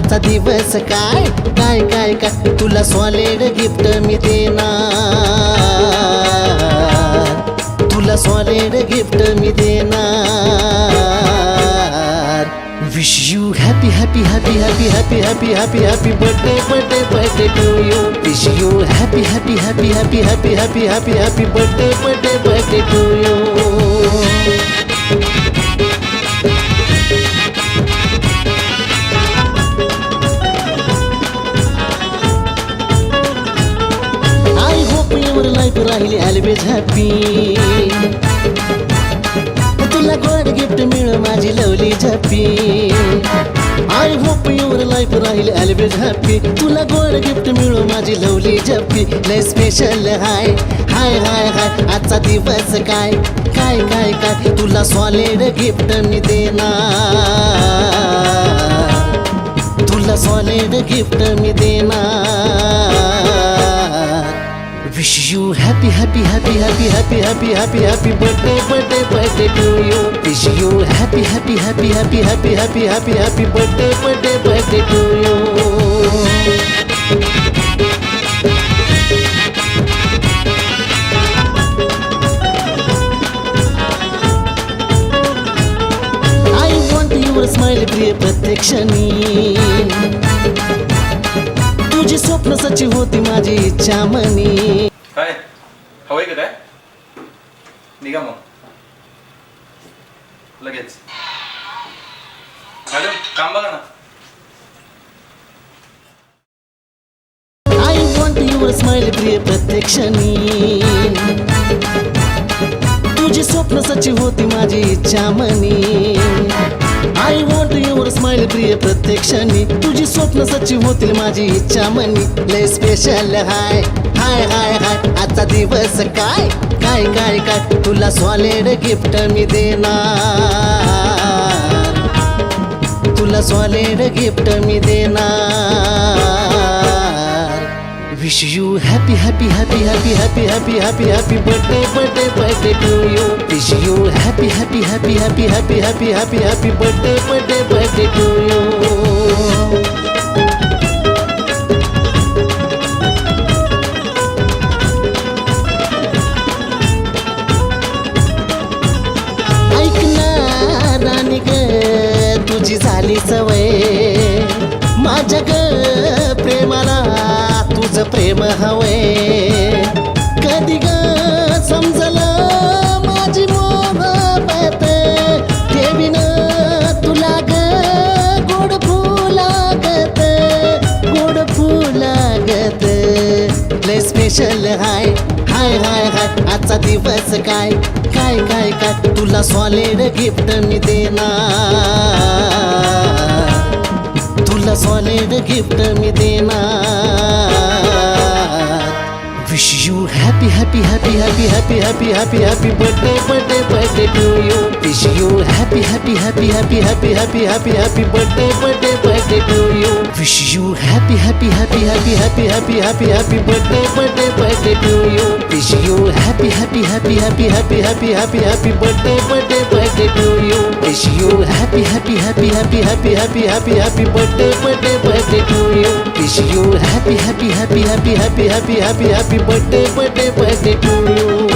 आजचा दिवस काय काय काय काय तुला सॉलिड गिफ्ट मी देणार, तुला सॉलिड गिफ्ट मी देणार. Wish you happy happy happy happy happy happy happy happy birthday birthday birthday to you. Wish you happy happy happy happy happy happy happy happy birthday birthday birthday to you. Your life राहिली always happy. तुला गोड gift मिळ माझी lovely झप्पी. I hope your life राहिली always happy. तुला गोड gift मिळ माझी लवली झप्पी. लय स्पेशल हाय हाय हाय हाय आजचा दिवस काय काय काय काय तुला सॉलिड गिफ्ट मी देणार, तुला सॉलिड गिफ्ट मी देणार. Wish you happy happy happy happy happy happy happy happy birthday birthday birthday to you. Wish you happy happy happy happy happy happy happy happy birthday birthday birthday to you. I want your smile प्रिय प्रत्येक क्षणी. तुझी स्वप्न सच्ची होती माझी इच्छा मनी. काय हवंय का काय निघा मग लगेच. मॅडम काम बघा ना. I want your smile प्रिय प्रत्येक क्षणी. तुझी स्वप्न सच्ची होती माझी इच्छा मनी. I want your smile प्रिय प्रत्येक क्षणी. तुझी स्वप्न सच्ची होतील माझी इच्छा मनी. लय स्पेशल हाय हाय हाय हाय आजचा दिवस काय काय काय काय तुला सॉलिड गिफ्ट मी देणार, तुला सॉलिड गिफ्ट मी देणार. Wish you happy happy happy happy happy happy happy happy birthday birthday birthday to you. Wish you happy happy happy happy happy happy happy happy birthday birthday birthday to you. ऐक ना राणी ग तुझी झाली सवय माझ्या ग प्रेमाला तुझं प्रेम हवंय. कधी ग समजलं माझी मोहब्बत ठेवीन तुला ग गोड फुलागत गोड फुलागत. लय स्पेशल हाय हाय हाय हाय आजचा दिवस काय काय काय काय तुला सॉलिड गिफ्ट मी देणार, तुला सॉलिड गिफ्ट मी देणार. Wish you happy happy happy happy happy happy happy happy birthday birthday birthday to you. Wish you happy happy happy happy happy happy happy happy birthday birthday birthday to you. Wish you happy happy happy happy happy happy happy happy birthday birthday birthday to you. Wish you happy happy happy happy happy happy happy happy birthday birthday birthday to you. Wish you happy happy happy happy happy happy happy happy birthday birthday birthday to you. Wish you happy happy happy happy happy happy happy happy birthday birthday birthday to you.